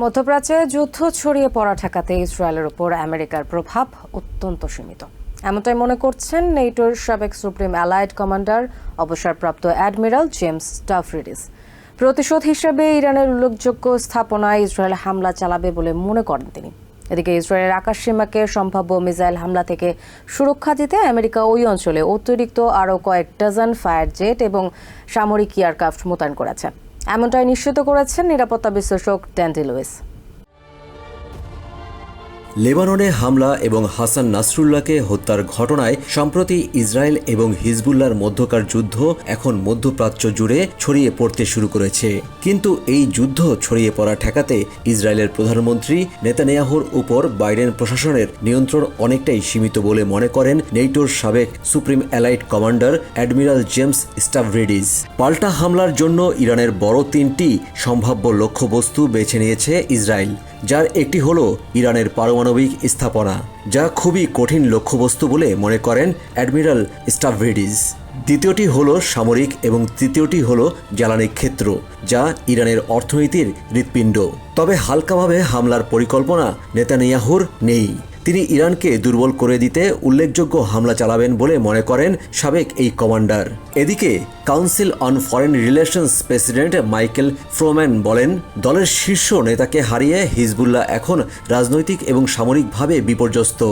মধ্যপ্রাচ্যে যুদ্ধ ছড়িয়ে পড়া ঠেকাতে ইসরায়েলের উপর আমেরিকার প্রভাব অত্যন্ত সীমিত, এমনটাই মনে করছেন নেটোর সাবেক সুপ্রিম অ্যালায়েড কমান্ডার অবসরপ্রাপ্ত অ্যাডমিরাল জেমস স্টাফরিডিস। প্রতিশোধ হিসেবে ইরানের উল্লেখযোগ্য স্থাপনায় ইসরায়েল হামলা চালাবে বলে মনে করেন তিনি। এদিকে ইসরায়েলের আকাশসীমাকে সম্ভাব্য মিসাইল হামলা থেকে সুরক্ষা দিতে আমেরিকা ওই অঞ্চলে অতিরিক্ত আরও কয়েক ডজন ফায়ার জেট এবং সামরিক এয়ারক্রাফট মোতায়েন করেছে, এমনটাই নিশ্চিত করেছেন নিরাপত্তা বিশ্লেষক ড্যান্ডি লুইস। লেবাননে হামলা এবং হাসান নাসরুল্লাহকে হত্যার ঘটনায় সম্প্রতি ইসরায়েল এবং হিজবুল্লাহর মধ্যকার যুদ্ধ এখন মধ্যপ্রাচ্য জুড়ে ছড়িয়ে পড়তে শুরু করেছে। কিন্তু এই যুদ্ধ ছড়িয়ে পড়া ঠেকাতে ইসরায়েলের প্রধানমন্ত্রী নেতানিয়াহুর উপর বাইডেন প্রশাসনের নিয়ন্ত্রণ অনেকটাই সীমিত বলে মনে করেন নেটোর সাবেক supreme allied commander admiral James Stavridis. পাল্টা হামলার জন্য ইরানের বড় তিনটি সম্ভাব্য লক্ষ্যবস্তু বেছে নিয়েছে ইসরায়েল, যার একটি হলো ইরানের পারমাণবিক স্থাপনা, যা খুবই কঠিন লক্ষ্যবস্তু বলে মনে করেন অ্যাডমিরাল স্টাভরিডিস। দ্বিতীয়টি হলো সামরিক এবং তৃতীয়টি হলো জ্বালানি ক্ষেত্র, যা ইরানের অর্থনীতির হৃৎপিণ্ড। তবে হালকাভাবে হামলার পরিকল্পনা নেতানিয়াহুর নেই। তিনি ইরানকে দুর্বল করে দিতে উল্লেখযোগ্য হামলা চালাবেন বলে মনে করেন সাবেক এই কমান্ডার। এদিকে council on foreign relations president Michael Froman বলেন, দলের শীর্ষ নেতাকে হারিয়ে হিজবুল্লাহ এখন রাজনৈতিক এবং সামরিকভাবে বিপর্যস্ত।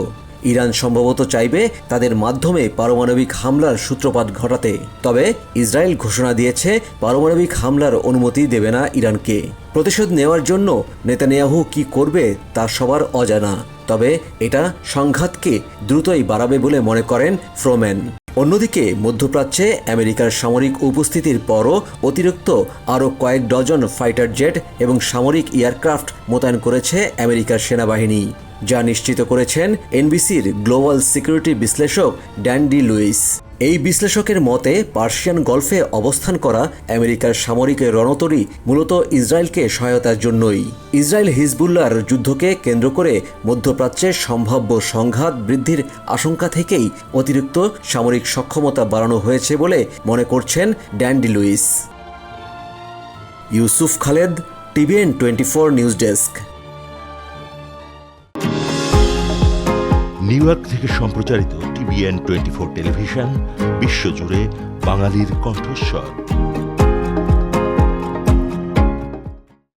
ইরান সম্ভবত চাইবে তাদের মাধ্যমে পারমাণবিক হামলার সূত্রপাত ঘটাতে। তবে ইসরায়েল ঘোষণা দিয়েছে পারমাণবিক হামলার অনুমতি দেবে না ইরানকে। প্রতিশোধ নেওয়ার জন্য নেতানিয়াহু কি করবে তা সবার অজানা, তবে এটা সংঘাতকে দ্রুতই বাড়াবে বলে মনে করেন ফ্রোম্যান। অন্যদিকে মধ্যপ্রাচ্যে আমেরিকার সামরিক উপস্থিতির পরও অতিরিক্ত আরও কয়েক ডজন ফাইটার জেট এবং সামরিক এয়ারক্রাফট মোতায়েন করেছে আমেরিকার সেনাবাহিনী, যা নিশ্চিত করেছেন এনবিসির গ্লোবাল সিকিউরিটি বিশ্লেষক ড্যান্ডি লুইস। এই বিশ্লেষকের মতে পার্সিয়ান গলফে অবস্থান করা আমেরিকার সামরিক রণতরী মূলত ইসরায়েলকে সহায়তার জন্যই। ইসরায়েল হিজবুল্লাহর যুদ্ধকে কেন্দ্র করে মধ্যপ্রাচ্যের সম্ভাব্য সংঘাত বৃদ্ধির আশঙ্কা থেকেই অতিরিক্ত সামরিক সক্ষমতা বাড়ানো হয়েছে বলে মনে করছেন Dandy Lewis. Yusuf Khaled, TVN 24 news desk. New York থেকে সম্প্রচারিত টিভিএন 24 টেলিভিশন বিশ্বজুড়ে বাঙালির কণ্ঠস্বর।